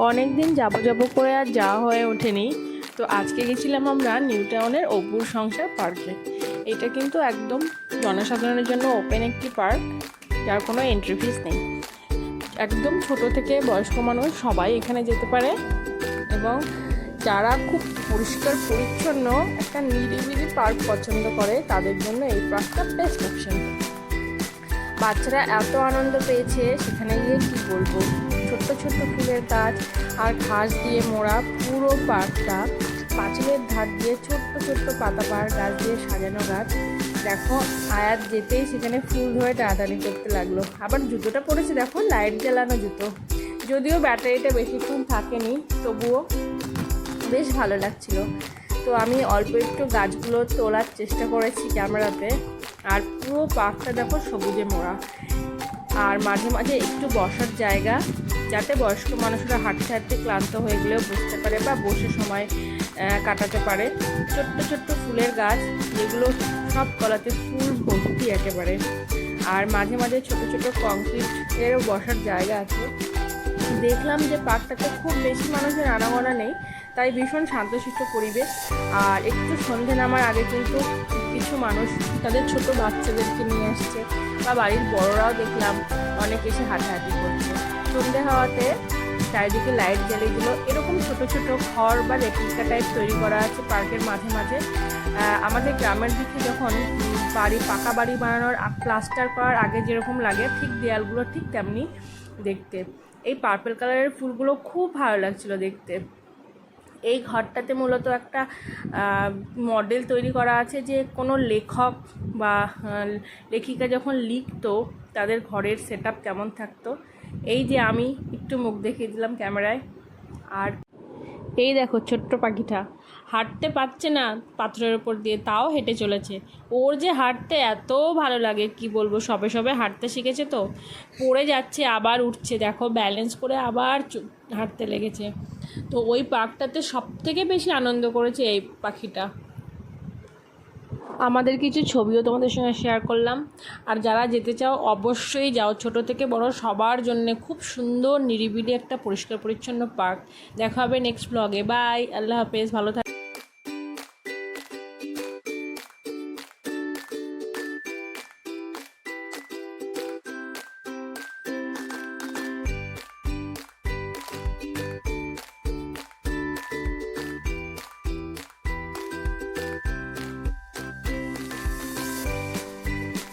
অনেক দিন যাব করে আর যাওয়া হয়ে ওঠেনি। তো আজকে গেছিলাম আমরা নিউ টাউনের অপুর সংসার পার্কে। এটা কিন্তু একদম জনসাধারণের জন্য ওপেন একটি পার্ক, যার কোনো এন্ট্রি ফিস নেই। একদম ছোট থেকে বয়স্ক মানুষ সবাই এখানে যেতে পারে, এবং যারা খুব পরিষ্কার পরিচ্ছন্ন একটা নিরিবিলি পার্ক পছন্দ করে তাদের জন্য এই পার্কটা বেস্ট অপশন। বাচ্চারা এত আনন্দ পেয়েছে সেখানে গিয়ে কি বলবো। ছোট্ট ছোট্ট ফুলের গাছ আর ঘাস দিয়ে মোড়া পুরো পার্কটা, পাঁচিলের ধার দিয়ে ছোট্ট ছোট্ট পাতাবাহার গাছ দিয়ে সাজানো গাছ। দেখো আয়াত যেতেই সেখানে ফুল ধরে টানাটানি করতে লাগলো। আবার জুতোটা পরেছে দেখো, লাইট জ্বালানো জুতো, যদিও ব্যাটারিটা বেশিক্ষণ থাকেনি, তবুও বেশ ভালো লাগছিল। তো আমি অল্প একটু গাছগুলো তোলার চেষ্টা করেছি ক্যামেরাতে। আর পুরো পার্কটা দেখো সবুজে মোড়া, আর মাঝে মাঝে একটু বসার জায়গা, যাতে বয়স্ক মানুষরা হাঁটতে হাঁটতে ক্লান্ত হয়ে গেলেও বসতে পারে বা বসে সময় কাটাতে পারে। ছোট্ট ছোট্ট ফুলের গাছ, যেগুলো সব কলাতে ফুল ভর্তি একেবারে। আর মাঝে মাঝে ছোট ছোট কংক্রিটেরও বসার জায়গা আছে। দেখলাম যে পার্কটাতে খুব বেশি মানুষের আনাগোনা নেই, তাই ভীষণ শান্তশিষ্ট পরিবেশ। আর একটু সন্ধে নামার আগে কিন্তু কিছু মানুষ তাদের ছোট বাচ্চাদেরকে নিয়ে আসছে, বা বাড়ির বড়রাও দেখলাম অনেক এসে হাঁটাহাঁটি করছে। সন্ধে হওয়াতে চারিদিকে লাইট জ্বালিয়ে দিল। এরকম ছোট ছোট ঘর বা রেপ্লিকা টাইপ তৈরি করা আছে পার্কের মাঝে মাঝে। আমাদের গ্রামের দিকে যখন পাকা বাড়ি বানানোর প্লাস্টার করার আগে যেরকম লাগে, ঠিক দেয়ালগুলো ঠিক তেমনি দেখতে। এই পার্পল কালারের ফুলগুলো খুব ভালো লাগছিল দেখতে। এই ঘরটাতে মূলত একটা মডেল তৈরি করা আছে, যে কোনো লেখক বা লেখিকা যখন লিখতো তাদের ঘরের সেটআপ কেমন থাকতো। এই যে আমি একটু মুখ দেখিয়ে দিলাম ক্যামেরায়। আর এই দেখো ছোট্ট পাখিটা হাঁটতে পারছে না পাথরের ওপর দিয়ে, তাও হেঁটে চলেছে। ওর যে হাঁটতে এত ভালো লাগে কি বলবো, সবে সবে হাঁটতে শিখেছে, তো পড়ে যাচ্ছে আবার উঠছে, দেখো ব্যালেন্স করে আবার হাঁটতে লেগেছে। তো ওই পার্কটাতে সবথেকে বেশি আনন্দ করেছে এই পাখিটা। আমাদের কিছু ছবিও তোমাদের সঙ্গে শেয়ার করলাম। আর যারা যেতে চাও অবশ্যই যাও, ছোট থেকে বড় সবার জন্য খুব সুন্দর নিরিবিলি একটা পরিষ্কার পরিচ্ছন্ন পার্ক। দেখা হবে নেক্সট ব্লগে। বাই, আল্লাহ হাফেজ, ভালো থাক।